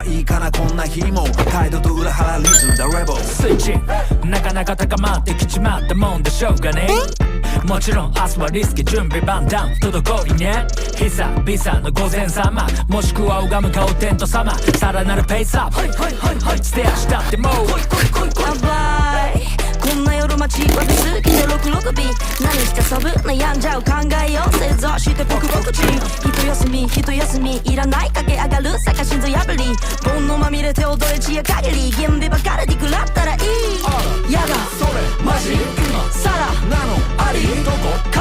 いいかなこんな日も態度と裏腹リズムだレボスイッチなかなか高まってきちまったもんでしょうがね。もちろん明日はリスキー準備万端滞りね。久々の午前様もしくは拝む顔テント様さらなるペースアップステアしたってもうやばいこんな夜待ち私好きで 66B 何して遊ぶ悩んじゃう考えよう製造してポクポクチ一休みいらない駆け上がる坂心臓破り煩悩まみれて踊れちや限り現場ばかりで食らったらいいやだそれマジ今さらなのありどこ